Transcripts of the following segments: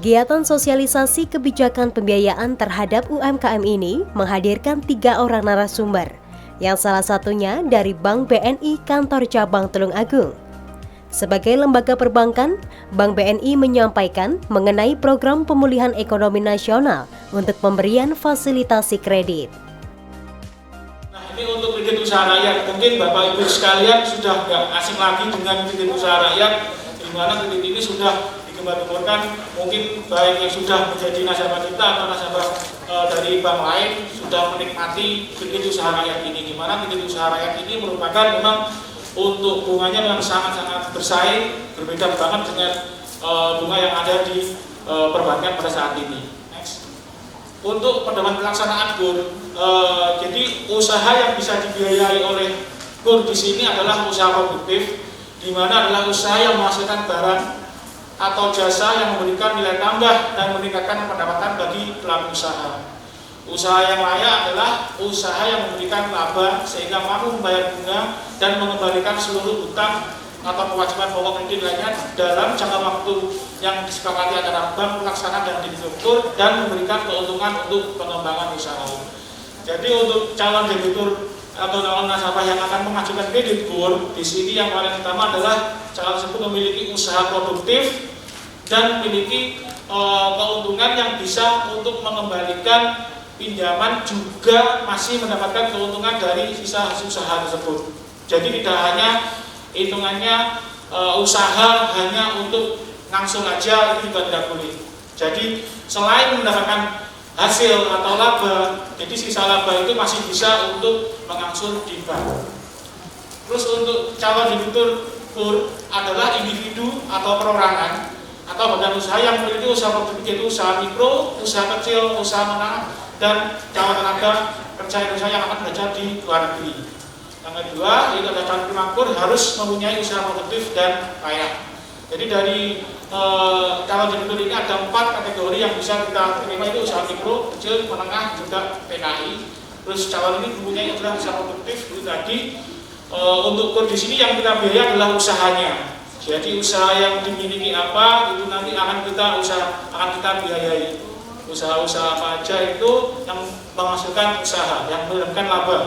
Kegiatan sosialisasi kebijakan pembiayaan terhadap UMKM ini menghadirkan 3 orang narasumber, yang salah satunya dari Bank BNI Kantor Cabang Tulungagung. Sebagai lembaga perbankan, Bank BNI menyampaikan mengenai program pemulihan ekonomi nasional untuk pemberian fasilitasi kredit. Nah, ini untuk kredit usaha rakyat, mungkin Bapak Ibu sekalian sudah nggak asing lagi dengan kredit usaha rakyat, di mana kredit ini sudah digembar-gemborkan, mungkin baik yang sudah menjadi nasabah kita atau nasabah dari bank lain sudah menikmati kredit usaha rakyat ini. Di mana kredit usaha rakyat ini merupakan memang untuk bunganya memang sangat-sangat bersaing, berbeda banget dengan bunga yang ada di perbankan pada saat ini. Next. Untuk pedoman pelaksanaan KUR, jadi usaha yang bisa dibiayai oleh KUR di sini adalah usaha produktif, di mana adalah usaha yang menghasilkan barang atau jasa yang memberikan nilai tambah dan meningkatkan pendapatan bagi pelaku usaha. Usaha yang layak adalah usaha yang memberikan laba sehingga mampu membayar bunga dan mengembalikan seluruh hutang atau kewajiban pokok kredit lainnya dalam jangka waktu yang disepakati antara bank pelaksana dan debitur dan memberikan keuntungan untuk pengembangan usaha. Jadi untuk calon debitur atau calon nasabah yang akan mengajukan kredit KUR, di sini yang paling utama adalah calon tersebut memiliki usaha produktif dan memiliki keuntungan yang bisa untuk mengembalikan pinjaman, juga masih mendapatkan keuntungan dari sisa hasil usaha tersebut. Jadi tidak hanya hitungannya usaha hanya untuk langsung aja, itu juga tidak boleh. Jadi selain mendapatkan hasil atau laba, jadi sisa laba itu masih bisa untuk mengangsur di bank. Terus untuk calon debitur KUR adalah individu atau perorangan atau badan usaha yang memiliki usaha produktif, yaitu usaha mikro, usaha kecil, usaha menengah, dan calon tenaga kerja Indonesia yang akan belajar di luar negeri. Yang kedua, itu adalah calon penerima KUR harus mempunyai usaha produktif dan layak. Jadi dari calon debitur ini ada 4 kategori yang bisa kita terima, itu usaha mikro, kecil, menengah, juga PKI. Terus calon ini mempunyai adalah usaha produktif itu tadi. Untuk KUR di sini yang kita biaya adalah usahanya. Jadi usaha yang dimiliki apa itu nanti akan kita biayai. Usaha-usaha apa aja itu yang menghasilkan usaha, yang menghasilkan laba.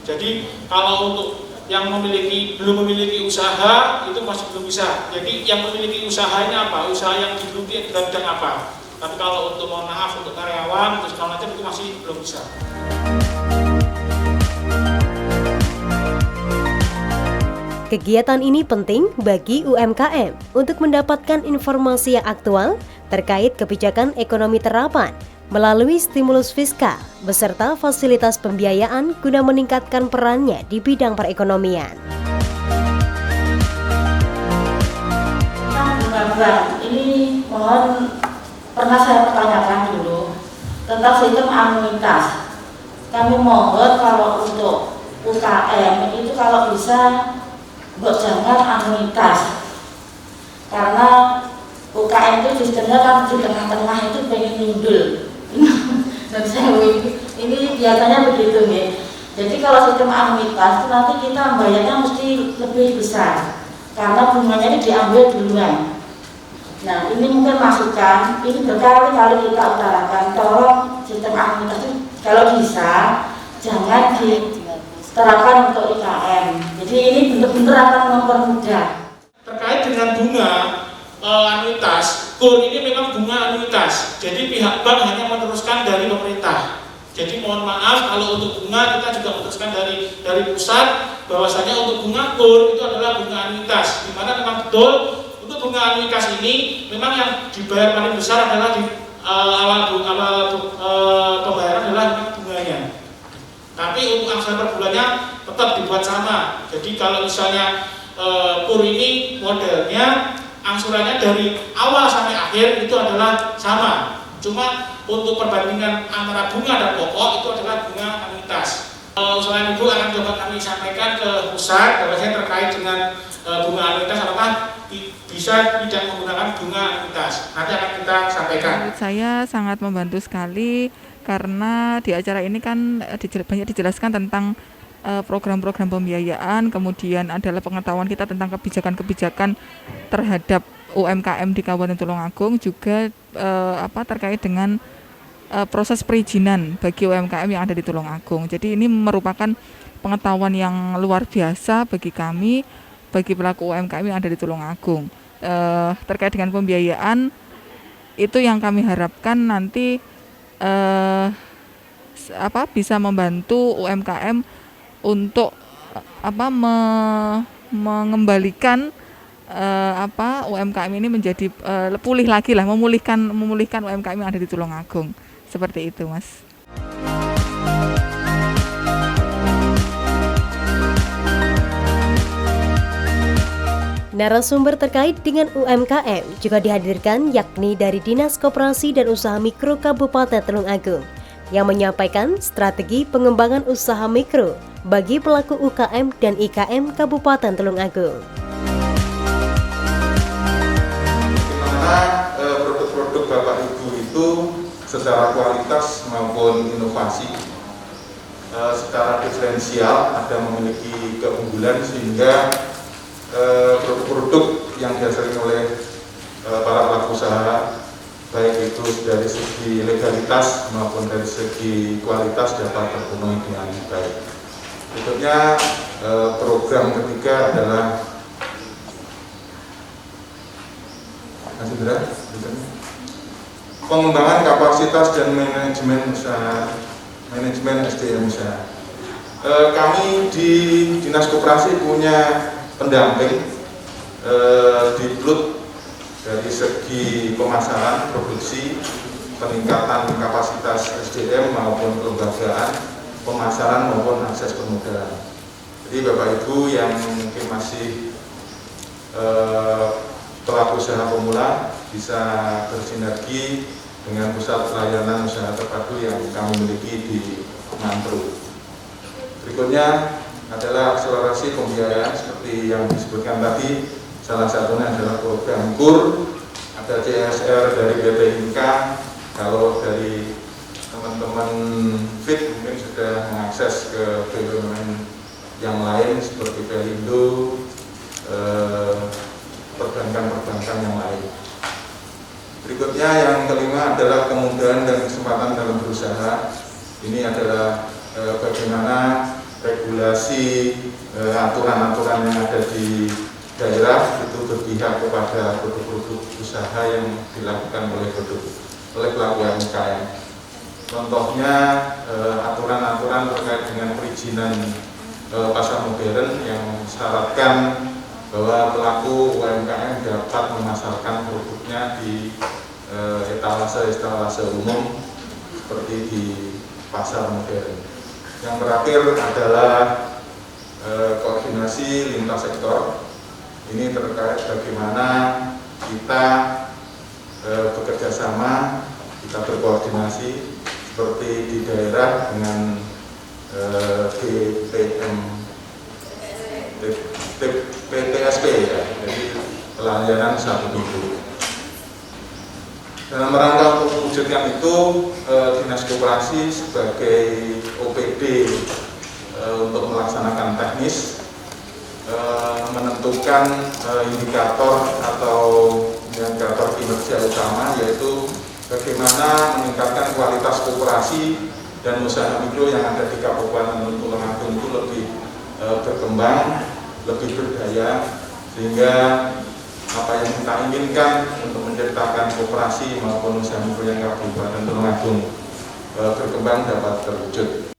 Jadi kalau untuk yang belum memiliki usaha itu masih belum bisa. Jadi yang memiliki usahanya apa? Usaha yang digeluti dalam bidang apa? Tapi kalau untuk mohon maaf untuk karyawan terus segala macam itu masih belum bisa. Kegiatan ini penting bagi UMKM untuk mendapatkan informasi yang aktual terkait kebijakan ekonomi terapan melalui stimulus fiskal beserta fasilitas pembiayaan guna meningkatkan perannya di bidang perekonomian. Ini mohon pernah saya pertanyakan dulu tentang sistem anuitas. Kami mohon kalau untuk UKM itu kalau bisa jangan anuitas, karena UKM itu sistemnya kan di tengah-tengah itu pengen nyundul. Dan saya ini biasanya begitu nih. Jadi kalau sistem anuitas itu nanti kita bayarnya mesti lebih besar karena bunganya ini diambil duluan. Nah ini mungkin masukan, ini berkali-kali kita utarakan, tolong sistem anuitas itu kalau bisa jangan diterapkan untuk IKM. Jadi ini benar-benar akan mempermudah. Terkait dengan bunga anuitas, KUR ini memang bunga anuitas. Jadi pihak bank hanya meneruskan dari pemerintah. Jadi mohon maaf kalau untuk bunga kita juga meneruskan dari pusat bahwasanya untuk bunga KUR itu adalah bunga anuitas. Di mana memang betul untuk bunga anuitas ini memang yang dibayar paling besar adalah di awal pembayaran adalah bunganya. Tapi untuk angsuran per bulannya tetap dibuat sama. Jadi kalau misalnya KUR ini modelnya angsurannya dari awal sampai akhir itu adalah sama. Cuma untuk perbandingan antara bunga dan pokok itu adalah bunga anuitas. Selain itu akan coba kami sampaikan ke pusat bahwasanya terkait dengan bunga anuitas apakah bisa tidak menggunakan bunga anuitas. Nanti akan kita sampaikan. Saya sangat membantu sekali karena di acara ini kan banyak dijelaskan tentang program-program pembiayaan, kemudian adalah pengetahuan kita tentang kebijakan-kebijakan terhadap UMKM di Kabupaten Tulungagung juga terkait dengan proses perizinan bagi UMKM yang ada di Tulungagung. Jadi ini merupakan pengetahuan yang luar biasa bagi kami, bagi pelaku UMKM yang ada di Tulungagung. Terkait dengan pembiayaan, itu yang kami harapkan nanti bisa membantu UMKM untuk mengembalikan UMKM ini menjadi pulih lagi lah, memulihkan UMKM yang ada di Tulungagung. Seperti itu, Mas. Narasumber terkait dengan UMKM juga dihadirkan, yakni dari Dinas Koperasi dan Usaha Mikro Kabupaten Tulungagung yang menyampaikan strategi pengembangan usaha mikro bagi pelaku UKM dan IKM Kabupaten Tulungagung. Bagaimana produk-produk Bapak Ibu itu secara kualitas maupun inovasi secara diferensial ada memiliki keunggulan sehingga produk-produk yang dihasilkan oleh para pelaku usaha baik itu dari segi legalitas maupun dari segi kualitas dapat terpenuhi dengan baik. Berikutnya program ketiga adalah pengembangan kapasitas dan manajemen usaha, manajemen SDM usaha. Kami di Dinas Koperasi punya pendamping di Blut dari segi pemasaran, produksi, peningkatan kapasitas SDM maupun kelembagaan, pemasaran maupun akses permodalan. Jadi Bapak Ibu yang mungkin masih pelaku usaha pemula bisa bersinergi dengan pusat pelayanan usaha terpadu yang kami miliki di Mantru. Berikutnya adalah akselerasi pembiayaan seperti yang disebutkan tadi, salah satunya adalah program KUR, ada CSR dari BP Inka. Kalau dari teman-teman FIT mungkin sudah mengakses ke BUMN yang lain seperti Pelindo, perbankan-perbankan yang lain. Berikutnya yang kelima adalah kemudahan dan kesempatan dalam berusaha. Ini adalah bagaimana regulasi aturan-aturan yang ada di daerah itu berpihak kepada produk-produk usaha yang dilakukan oleh pelaku UMKM. Contohnya aturan-aturan terkait dengan perizinan pasar modern yang mensyaratkan bahwa pelaku UMKM dapat memasarkan produknya di etalase umum seperti di pasar modern. Yang terakhir adalah koordinasi lintas sektor. Ini terkait bagaimana kita bekerja sama, kita berkoordinasi seperti di daerah dengan PTSP ya, jadi pelayanan satu pintu. Dalam rangka untuk mewujudkan itu, Dinas Koperasi sebagai OPD untuk melaksanakan teknis menentukan indikator atau indikator kinerja utama, yaitu bagaimana meningkatkan kualitas koperasi dan usaha mikro yang ada di Kabupaten Tulungagung itu lebih berkembang, lebih berdaya, sehingga apa yang kita inginkan untuk menciptakan koperasi maupun usaha mikro yang Kabupaten Tulungagung berkembang dapat terwujud.